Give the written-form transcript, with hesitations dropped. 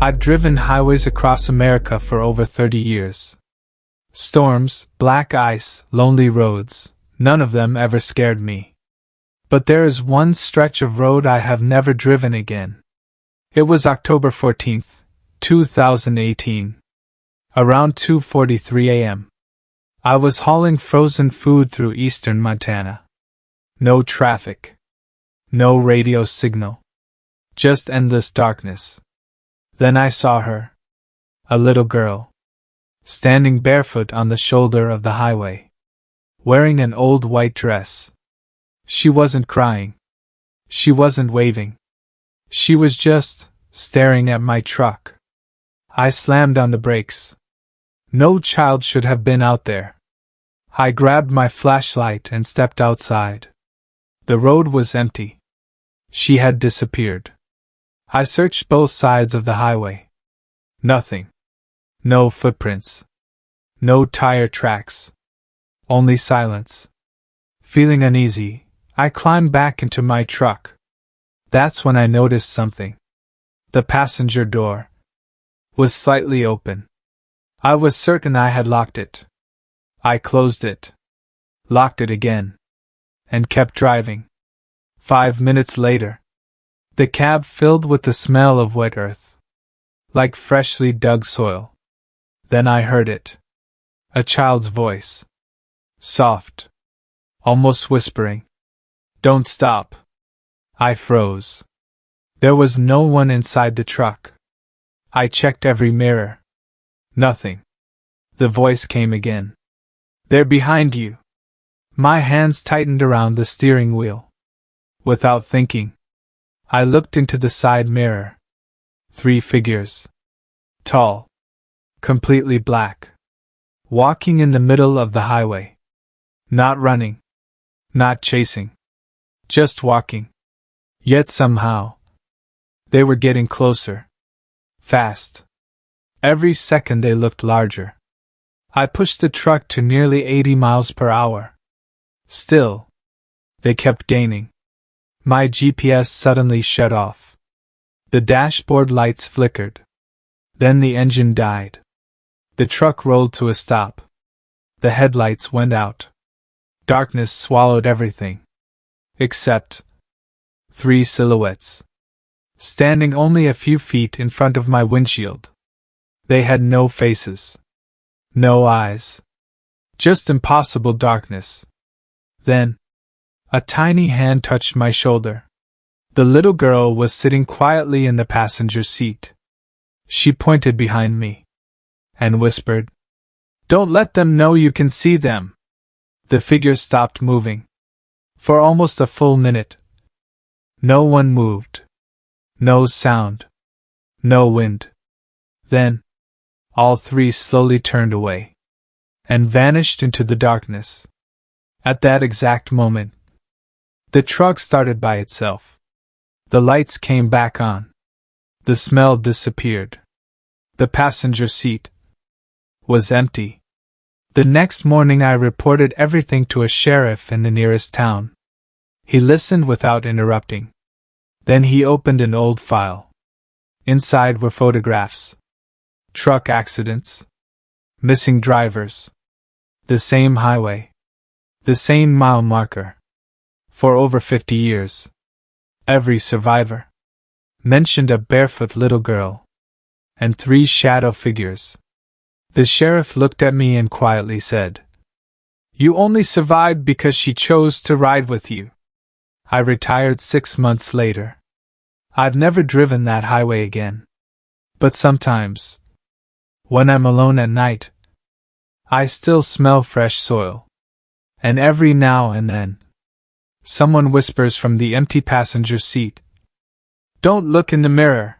I've driven highways across America for over 30 years. Storms, black ice, lonely roads, none of them ever scared me. But there is one stretch of road I have never driven again. It was October 14th, 2018. Around 2:43 a.m. I was hauling frozen food through eastern Montana. No traffic. No radio signal. Just endless darkness. Then I saw her. A little girl. Standing barefoot on the shoulder of the highway. Wearing an old white dress. She wasn't crying. She wasn't waving. She was just staring at my truck. I slammed on the brakes. No child should have been out there. I grabbed my flashlight and stepped outside. The road was empty. She had disappeared. I searched both sides of the highway. Nothing. No footprints. No tire tracks. Only silence. Feeling uneasy, I climbed back into my truck. That's when I noticed something. The passenger door was slightly open. I was certain I had locked it. I closed it, locked it again, and kept driving. 5 minutes later, the cab filled with the smell of wet earth, like freshly dug soil. Then I heard it. A child's voice. Soft. Almost whispering. "Don't stop." I froze. There was no one inside the truck. I checked every mirror. Nothing. The voice came again. "They're behind you." My hands tightened around the steering wheel. Without thinking, I looked into the side mirror. 3 figures. Tall. Completely black. Walking in the middle of the highway. Not running. Not chasing. Just walking. Yet somehow, they were getting closer. Fast. Every second they looked larger. I pushed the truck to nearly 80 miles per hour. Still, they kept gaining. My GPS suddenly shut off. The dashboard lights flickered. Then the engine died. The truck rolled to a stop. The headlights went out. Darkness swallowed everything. Except 3 silhouettes. Standing only a few feet in front of my windshield. They had no faces. No eyes. Just impossible darkness. Then, a tiny hand touched my shoulder. The little girl was sitting quietly in the passenger seat. She pointed behind me and whispered, "Don't let them know you can see them." The figure stopped moving. For almost a full minute. No one moved. No sound. No wind. Then, all 3 slowly turned away and vanished into the darkness. At that exact moment, the truck started by itself. The lights came back on. The smell disappeared. The passenger seat was empty. The next morning I reported everything to a sheriff in the nearest town. He listened without interrupting. Then he opened an old file. Inside were photographs. Truck accidents. Missing drivers. The same highway. The same mile marker. For over 50 years. Every survivor mentioned a barefoot little girl. And 3 shadow figures. The sheriff looked at me and quietly said, "You only survived because she chose to ride with you." I retired 6 months later. I've never driven that highway again. But sometimes, when I'm alone at night, I still smell fresh soil. And every now and then, someone whispers from the empty passenger seat, "Don't look in the mirror."